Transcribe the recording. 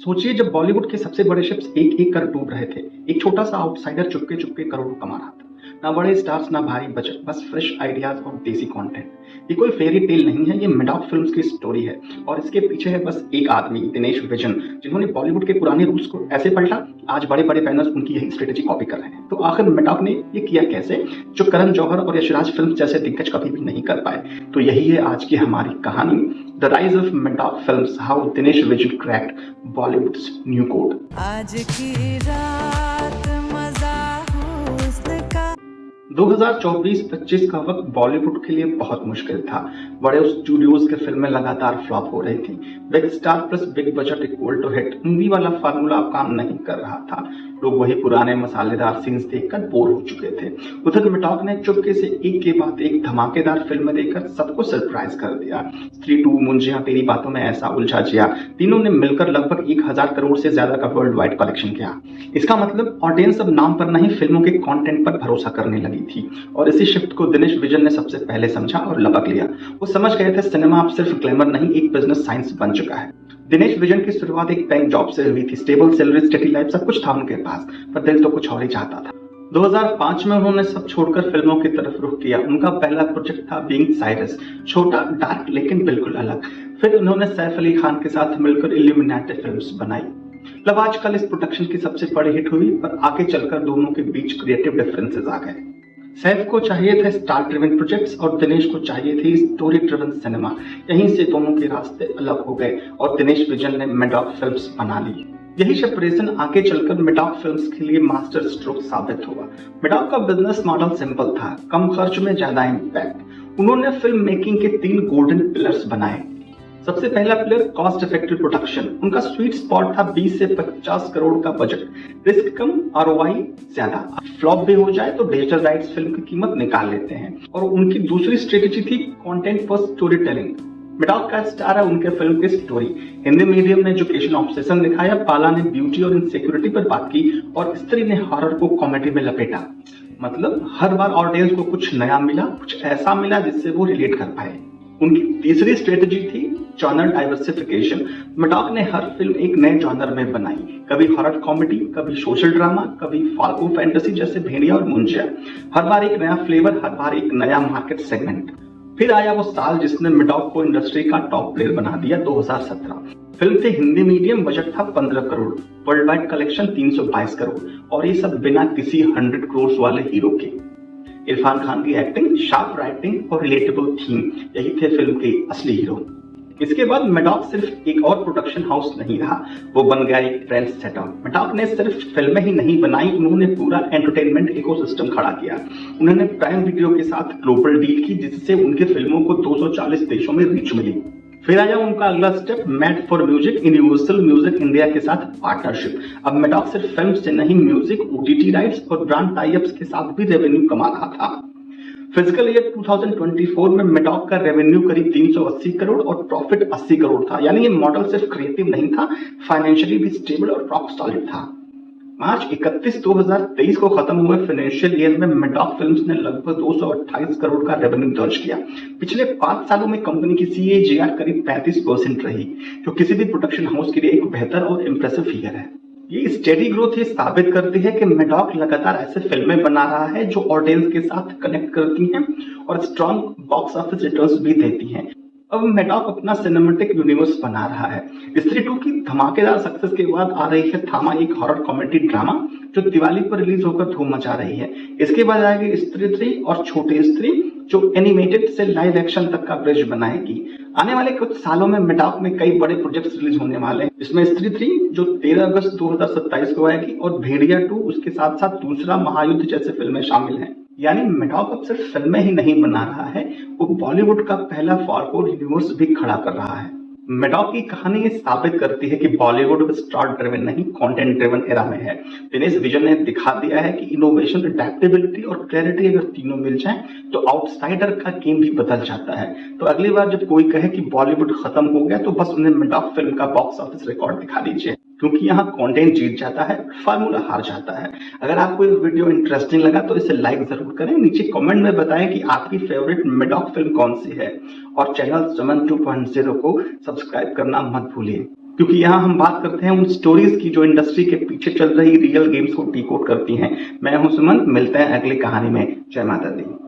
सोचिए जब बॉलीवुड के सबसे बड़े शिप्स एक एक कर डूब रहे थे, एक छोटा सा आउटसाइडर चुपके चुपके करोड़ों कमा रहा था। ना बड़े स्टार्स, ना भारी बजट, बस फ्रेश आइडियाज और देसी कंटेंट। ये कोई फेरी टेल नहीं है, ये मिडॉक फिल्म्स की स्टोरी है और इसके पीछे है बस एक आदमी, दिनेश विजन, जिन्होंने बॉलीवुड के पुराने रूल्स को ऐसे पलटा, आज बड़े बड़े बैनर्स उनकी यही स्ट्रेटेजी कॉपी कर रहे हैं। तो आखिर मिडॉक ने ये किया कैसे, जो करण जौहर और यशराज फिल्म जैसे दिग्गज कभी भी नहीं कर पाए। तो यही है आज की हमारी कहानी, the rise of Maddock films, how Dinesh Vijan cracked Bollywood's new code. आज की रात मजा हुस्न का। 2024-25 का वक्त बॉलीवुड के लिए बहुत मुश्किल था। बड़े स्टूडियोज के फिल्में लगातार फ्लॉप हो रही थी। Big star plus big budget equal to hit, movie वाला फार्मूला काम नहीं कर रहा था। लोग वही पुराने मसालेदार सीन्स देखकर बोर हो चुके थे। उधर मिडॉक ने चुपके से एक के बाद एक धमाकेदार फिल्में देकर सबको सरप्राइज कर दिया। स्त्री 2, मुंजिया, तेरी बातों में ऐसा उलझा जिया, तीनों ने मिलकर लगभग 1000 करोड़ से ज्यादा का वर्ल्ड वाइड कलेक्शन किया। इसका मतलब ऑडियंस अब नाम पर नहीं, फिल्मों के कंटेंट पर भरोसा करने लगी थी। और इसी शिफ्ट को दिनेश विजन ने सबसे पहले समझा और लपक लिया। वो समझ गए थे सिनेमा अब सिर्फ ग्लैमर नहीं, एक बिजनेस साइंस बन चुका है। दिनेश विजन की शुरुआत एक बैंक जॉब से हुई थी। स्टेबल सैलरी, स्टेडी लाइफ, सब कुछ था उनके पास, पर दिल तो कुछ और ही चाहता था। 2005 में उन्होंने सब छोड़कर फिल्मों की तरफ रुख किया। उनका पहला प्रोजेक्ट था बीइंग साइरस, छोटा, डार्क, लेकिन बिल्कुल अलग। फिर उन्होंने सैफ अली खान के साथ मिलकर इल्यूमिनाटी फिल्म्स बनाई। लव आजकल इस प्रोडक्शन की सबसे बड़ी हिट हुई, पर आगे चलकर दोनों के बीच क्रिएटिव डिफरेंसेस आ गए। सैफ को चाहिए थे स्टार ड्रिवन प्रोजेक्ट्स और दिनेश को चाहिए थी स्टोरी ड्रिवन सिनेमा। यहीं से दोनों के रास्ते अलग हो गए और दिनेश विजन ने मिडॉक फिल्म्स बना ली। यही सेपरेशन आगे चलकर मिडॉक फिल्म्स के लिए मास्टर स्ट्रोक साबित हुआ। मिडॉक का बिजनेस मॉडल सिंपल था, कम खर्च में ज्यादा इम्पैक्ट। उन्होंने फिल्म मेकिंग के 3 गोल्डन पिलर्स बनाए। सबसे पहला प्लेयर कॉस्ट इफेक्टिव प्रोडक्शन। उनका स्वीट स्पॉट था 20 से 50 करोड़ का बजट, रिस्क कम, आरओआई ज्यादा। फ्लॉप भी हो जाए तो डिजिटल राइट्स फिल्म की कीमत निकाल लेते हैं। और उनकी दूसरी स्ट्रेटेजी थी कंटेंट फॉर स्टोरी टेलिंग। मिडॉक का स्टार है उनके फिल्म की स्टोरी। हिंदी मीडियम ने एजुकेशन ऑब्सेशन दिखाया, पाला ने ब्यूटी और इनसिक्योरिटी पर बात की और स्त्री ने हॉरर को कॉमेडी में लपेटा। मतलब हर बार ऑडियंस को कुछ नया मिला, कुछ ऐसा मिला जिससे वो रिलेट कर पाए। उनकी तीसरी स्ट्रेटेजी थी जॉनर डाइवर्सिफिकेशन। मिडॉक ने हर फिल्म एक नए जॉनर में बनाई, कभी हॉरर कॉमेडी, कभी सोशल ड्रामा, कभी फाल्गू फैंटेसी जैसे भेड़िया और मुंजिया। हर बार एक नया फ्लेवर, हर बार एक नया मार्केट सेगमेंट। फिर आया वो साल जिसने मिडॉक को इंडस्ट्री का टॉप प्लेयर बना दिया, 2017। फिल्म थी हिंदी मीडियम, बजट था 15 crore, world wide collection 322 crore, और ये सब बिना किसी 100 करोड़ वाले हीरो के। इरफान खान की एक्टिंग, शार्प राइटिंग और रिलेटेबल थीम, यही थे फिल्म के असली हीरो। इसके बाद मिडॉक सिर्फ एक और प्रोडक्शन हाउस नहीं रहा, वो बन गया एक ट्रेंड सेटर। मिडॉक ने सिर्फ फिल्में ही नहीं बनाई, उन्होंने पूरा एंटरटेनमेंट इकोसिस्टम खड़ा किया। उन्होंने प्राइम वीडियो के साथ ग्लोबल डील की, जिससे उनके फिल्मों को 240 देशों में रीच मिली। फिर आया उनका अगला step, made for music, universal music India के साथ पार्टनरशिप। अब मिडॉक सिर्फ फिल्म से नहीं, म्यूजिक, ओटीटी राइट्स और ब्रांड टाई अप्स के साथ भी रेवेन्यू कमा रहा था। फिजिकल ईयर 2024 में मिडॉक का रेवेन्यू करीब 380 करोड़ और प्रॉफिट 80 करोड़ था। यानी ये मॉडल सिर्फ क्रिएटिव नहीं था, फाइनेंशियली भी स्टेबल और रॉक सॉलिड था। मार्च 31, 2023 को खत्म हुए फाइनेंशियल ईयर में मिडॉक फिल्म्स ने लगभग 228 करोड़ का रेवेन्यू दर्ज किया। पिछले 5 सालों में कंपनी की CAGR करीब 35% रही, जो किसी भी प्रोडक्शन हाउस के लिए एक बेहतर और इम्प्रेसिव फिगर है। ये स्टेडी ग्रोथ ये साबित करती है कि मिडॉक लगातार ऐसे फिल्में बना रहा है जो ऑडियंस के साथ कनेक्ट करती हैं और स्ट्रॉन्ग बॉक्स ऑफिस रिटर्न्स भी देती हैं। अब मिडॉक अपना सिनेमैटिक यूनिवर्स बना रहा है। स्त्री 2 की धमाकेदार सक्सेस के बाद आ रही है थामा, एक हॉरर कॉमेडी ड्रामा जो दिवाली पर रिलीज होकर धूम मचा रही है। इसके बाद आएगी स्त्री 3 और छोटी स्त्री, जो एनिमेटेड से लाइव एक्शन तक का ब्रिज बनाएगी। आने वाले कुछ सालों में मिडॉक में कई बड़े प्रोजेक्ट्स रिलीज होने वाले हैं। इसमें स्त्री 3 जो 13 अगस्त 2027 को आएगी और भेड़िया 2, उसके साथ साथ दूसरा महायुद्ध जैसे फिल्में शामिल हैं। यानी मिडॉक अब सिर्फ फिल्में ही नहीं बना रहा है, वो बॉलीवुड का पहला फॉरवर्ड यूनिवर्स भी खड़ा कर रहा है। मिडॉक की कहानी ये साबित करती है कि बॉलीवुड स्टार ड्रिवन नहीं, कंटेंट ड्रिवन एरा में है। दिनेश विजन ने दिखा दिया है कि इनोवेशन, अडेप्टेबिलिटी और क्लैरिटी अगर तीनों मिल जाएं तो आउटसाइडर का गेम भी बदल जाता है। तो अगली बार जब कोई कहे कि बॉलीवुड खत्म हो गया, तो बस उन्हें मिडॉक फिल्म का बॉक्स ऑफिस रिकॉर्ड दिखा दीजिए, क्योंकि यहाँ कंटेंट जीत जाता है, फार्मूला हार जाता है। अगर आपको ये वीडियो इंटरेस्टिंग लगा तो इसे लाइक जरूर करें, नीचे कमेंट में बताएं कि आपकी फेवरेट मिडॉक फिल्म कौन सी है, और चैनल समन 2.0 को सब्सक्राइब करना मत भूलिए। क्योंकि यहाँ हम बात करते हैं उन स्टोरीज की जो इंडस्ट्री के पीछे चल रही रियल गेम्स को डिकोड करती हैं। मैं हूं सुमन, मिलते हैं अगली कहानी में। जय माता दी।